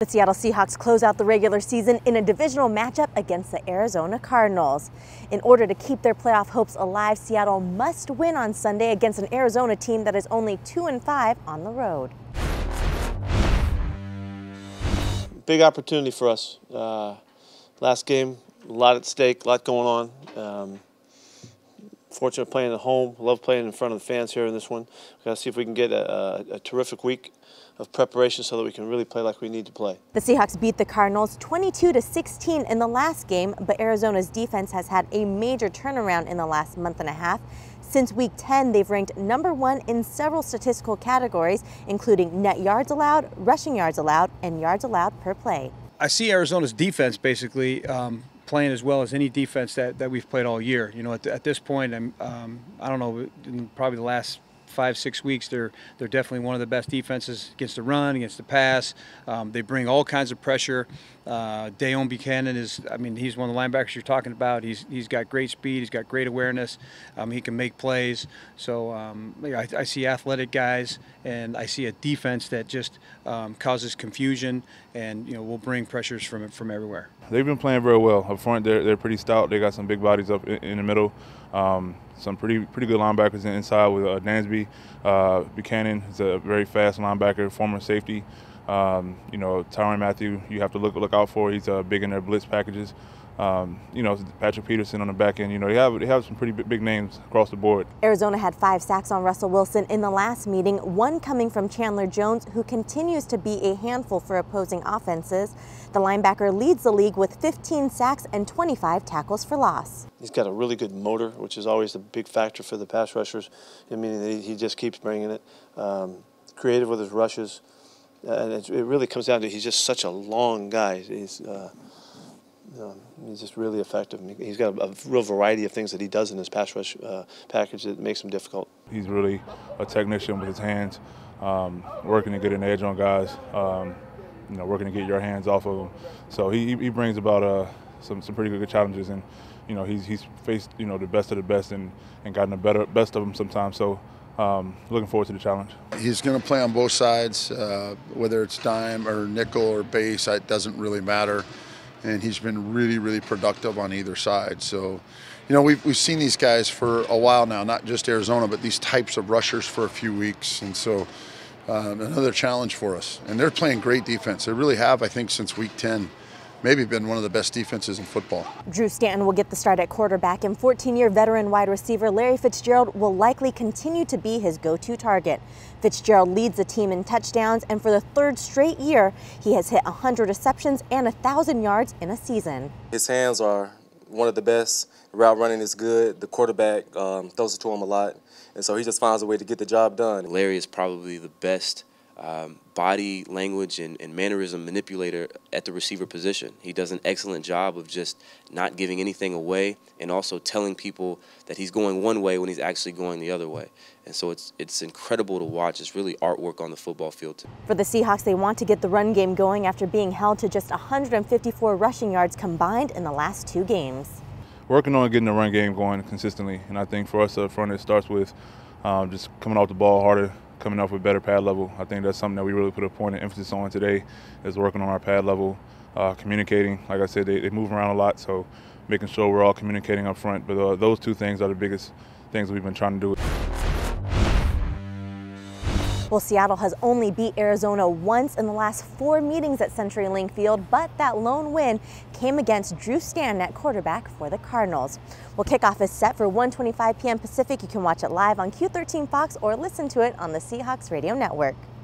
The Seattle Seahawks close out the regular season in a divisional matchup against the Arizona Cardinals. In order to keep their playoff hopes alive, Seattle must win on Sunday against an Arizona team that is only 2-5 on the road. Big opportunity for us. Last game, a lot at stake, a lot going on. Fortunate playing at home. Love playing in front of the fans here in this one. We've got to see if we can get a terrific week of preparation so that we can really play like we need to play. The Seahawks beat the Cardinals 22-16 in the last game, but Arizona's defense has had a major turnaround in the last month and a half. Since week 10, they've ranked #1 in several statistical categories, including net yards allowed, rushing yards allowed, and yards allowed per play. I see Arizona's defense basically playing as well as any defense that we've played all year. You know, at this point, I don't know, in probably the last 5-6 weeks, they're definitely one of the best defenses against the run, against the pass. They bring all kinds of pressure. Dayon Buchanan is, he's one of the linebackers you're talking about. He's got great speed. He's got great awareness. He can make plays. So I see athletic guys, and I see a defense that just causes confusion, and will bring pressures from everywhere. They've been playing very well up front. They're pretty stout. They got some big bodies up in the middle. Some pretty good linebackers inside with Dansby. Buchanan is a very fast linebacker, former safety. Tyrann Mathieu, you have to look out for. He's big in their blitz packages. Patrick Peterson on the back end. They have some pretty big names across the board. Arizona had 5 sacks on Russell Wilson in the last meeting, 1 coming from Chandler Jones, who continues to be a handful for opposing offenses. The linebacker leads the league with 15 sacks and 25 tackles for loss. He's got a really good motor, which is always a big factor for the pass rushers. He just keeps bringing it. Creative with his rushes. And it really comes down to he's just such a long guy. He's just really effective. He's got a real variety of things that he does in his pass rush package that makes him difficult. He's really a technician with his hands, working to get an edge on guys, working to get your hands off of them. So he brings about some pretty good challenges, and he's faced the best of the best and gotten the best of them sometimes. So looking forward to the challenge. He's going to play on both sides, whether it's dime or nickel or base, it doesn't really matter. And he's been really, really productive on either side. So, we've seen these guys for a while now, not just Arizona, but these types of rushers for a few weeks. And so another challenge for us. And they're playing great defense. They really have, I think, since week 10. Maybe been one of the best defenses in football. Drew Stanton will get the start at quarterback, and 14-year veteran wide receiver Larry Fitzgerald will likely continue to be his go-to target. Fitzgerald leads the team in touchdowns, and for the 3rd straight year, he has hit 100 receptions and 1,000 yards in a season. His hands are one of the best. Route running is good. The quarterback throws it to him a lot, and so he just finds a way to get the job done. Larry is probably the best body language and mannerism manipulator at the receiver position. He does an excellent job of just not giving anything away, and also telling people that he's going one way when he's actually going the other way. And so it's incredible to watch. It's really artwork on the football field too. For the Seahawks, they want to get the run game going after being held to just 154 rushing yards combined in the last 2 games. Working on getting the run game going consistently, and I think for us up front it starts with just coming off the ball harder, coming off with better pad level. I think that's something that we really put a point of emphasis on today, is working on our pad level, communicating. Like I said, they move around a lot, so making sure we're all communicating up front. But those 2 things are the biggest things we've been trying to do. Well, Seattle has only beat Arizona once in the last 4 meetings at CenturyLink Field, but that lone win came against Drew Stanton at quarterback for the Cardinals. Well, kickoff is set for 1:25 p.m. Pacific. You can watch it live on Q13 Fox or listen to it on the Seahawks Radio Network.